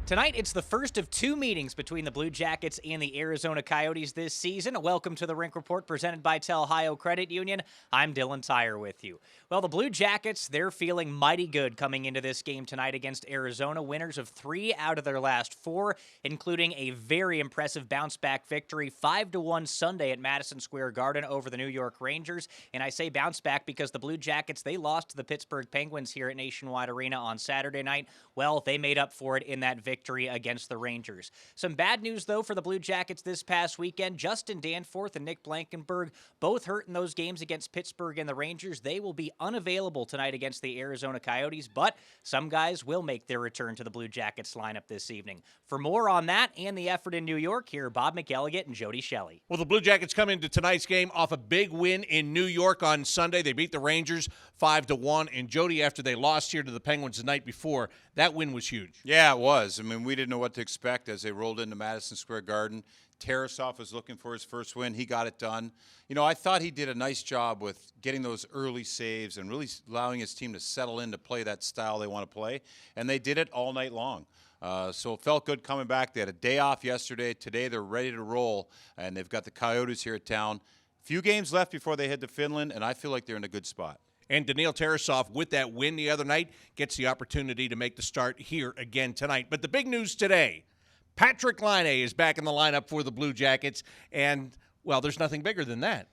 Tonight, it's the first of two meetings between the Blue Jackets and the Arizona Coyotes this season. Welcome to the Rink Report presented by Telhio Credit Union. I'm Tyrer with you. Well, the Blue Jackets, they're feeling mighty good coming into this game tonight against Arizona, winners of 3 out of their last 4, including a very impressive bounce-back victory, 5-1 Sunday at Madison Square Garden over the New York Rangers. And I say bounce-back because the Blue Jackets, they lost to the Pittsburgh Penguins here at Nationwide Arena on Saturday night. Well, they made up for it in that victory against the Rangers. Some bad news, though, for the Blue Jackets this past weekend. Justin Danforth and Nick Blankenburg both hurt in those games against Pittsburgh and the Rangers. They will be unavailable tonight against the Arizona Coyotes, but some guys will make their return to the Blue Jackets lineup this evening. For more on that and the effort in New York, here are Bob McElligott and Jody Shelley. Well, the Blue Jackets come into tonight's game off a big win in New York on Sunday. They beat the Rangers 5-1. And Jody, after they lost here to the Penguins the night before, that win was huge. Yeah, it was. I mean, we didn't know what to expect as they rolled into Madison Square Garden. Tarasov was looking for his first win. He got it done. You know, I thought he did a nice job with getting those early saves and really allowing his team to settle in to play that style they want to play. And they did it all night long. So it felt good coming back. They had a day off yesterday. Today they're ready to roll, and they've got the Coyotes here at town. Few games left before they head to Finland, and I feel like they're in a good spot. And Daniil Tarasov, with that win the other night, gets the opportunity to make the start here again tonight. But the big news today, Patrik Laine is back in the lineup for the Blue Jackets, and, well, there's nothing bigger than that.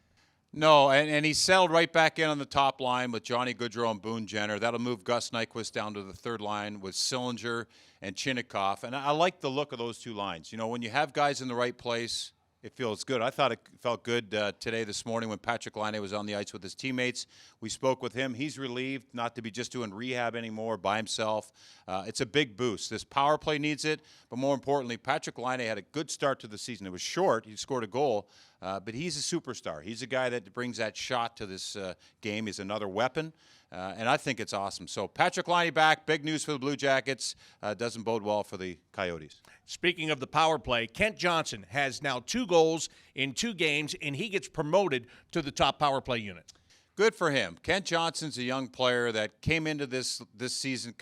No, and he settled right back in on the top line with Johnny Gaudreau and Boone Jenner. That'll move Gus Nyquist down to the third line with Sillinger and Chinnikov. And I like the look of those two lines. You know, when you have guys in the right place, it feels good. I thought it felt good this morning when Patrik Laine was on the ice with his teammates. We spoke with him. He's relieved not to be just doing rehab anymore by himself. It's a big boost. This power play needs it, but more importantly, Patrik Laine had a good start to the season. It was short. He scored a goal, but he's a superstar. He's a guy that brings that shot to this game. He's another weapon, and I think it's awesome. So Patrik Laine back, big news for the Blue Jackets. Doesn't bode well for the Coyotes. Speaking of the power play, Kent Johnson has now 2 goals in 2 games, and he gets promoted to the top power play unit. Good for him. Kent Johnson's a young player that came into this season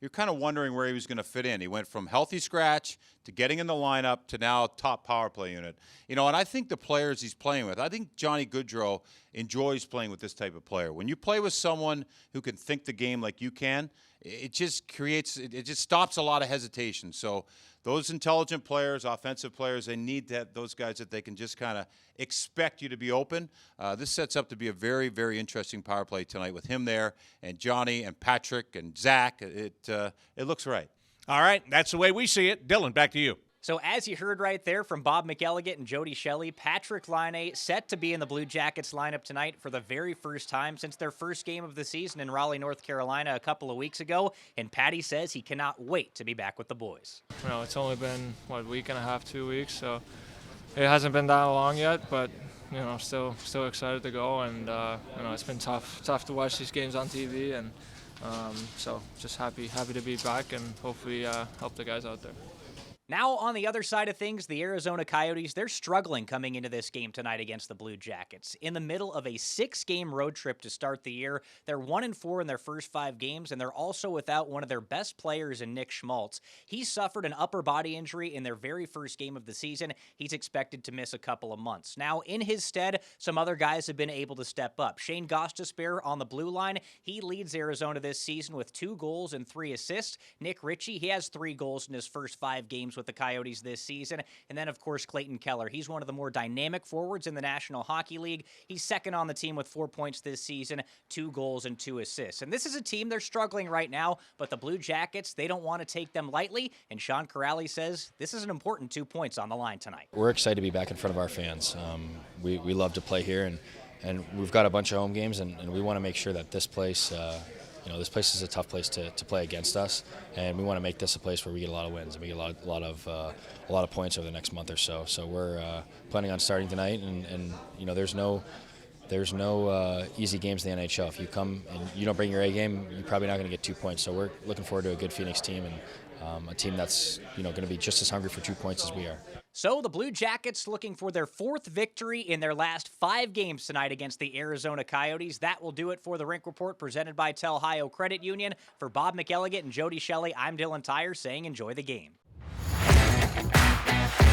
you're kind of wondering where he was going to fit in. He went from healthy scratch to getting in the lineup to now top power play unit. You know, and I think the players he's playing with, I think Johnny Gaudreau enjoys playing with this type of player. When you play with someone who can think the game like you can, it just stops a lot of hesitation. So those intelligent players, offensive players, they need to have those guys that they can just kind of expect you to be open. This sets up to be a very, very interesting power play tonight with him there and Johnny and Patrick and Zach. It looks right. All right, that's the way we see it. Dylan, back to you. So as you heard right there from Bob McElligott and Jody Shelley, Patrik Laine set to be in the Blue Jackets lineup tonight for the very first time since their first game of the season in Raleigh, North Carolina a couple of weeks ago. And Patty says he cannot wait to be back with the boys. You know, it's only been, a week and a half, 2 weeks, so it hasn't been that long yet, but, you know, still excited to go. And, you know, it's been tough to watch these games on TV. And so just happy to be back and hopefully help the guys out there. Now, on the other side of things, the Arizona Coyotes, they're struggling coming into this game tonight against the Blue Jackets. In the middle of a 6-game road trip to start the year, they're 1-4 in their first 5 games, and they're also without one of their best players in Nick Schmaltz. He suffered an upper body injury in their very first game of the season. He's expected to miss a couple of months. Now, in his stead, some other guys have been able to step up. Shane Gostisbehere on the blue line, he leads Arizona this season with 2 goals and 3 assists. Nick Ritchie, he has 3 goals in his first 5 games with the Coyotes this season. And then, of course, Clayton Keller. He's one of the more dynamic forwards in the National Hockey League. He's second on the team with 4 points this season, 2 goals and 2 assists. And this is a team, they're struggling right now, but the Blue Jackets, they don't want to take them lightly. And Sean Corrali says this is an important 2 points on the line tonight. We're excited to be back in front of our fans. We love to play here, and we've got a bunch of home games, and we want to make sure that this place this place is a tough place to play against us, and we want to make this a place where we get a lot of wins and we get a lot of points over the next month or so. So we're planning on starting tonight, and you know, there's no easy games in the NHL. If you come and you don't bring your A game, you're probably not going to get 2 points. So we're looking forward to a good Phoenix team and a team that's going to be just as hungry for 2 points as we are. So the Blue Jackets looking for their 4th victory in their last 5 games tonight against the Arizona Coyotes. That will do it for the Rink Report presented by Telhio Credit Union. For Bob McElligott and Jody Shelley, I'm Dylan Tyrer saying enjoy the game. Bye.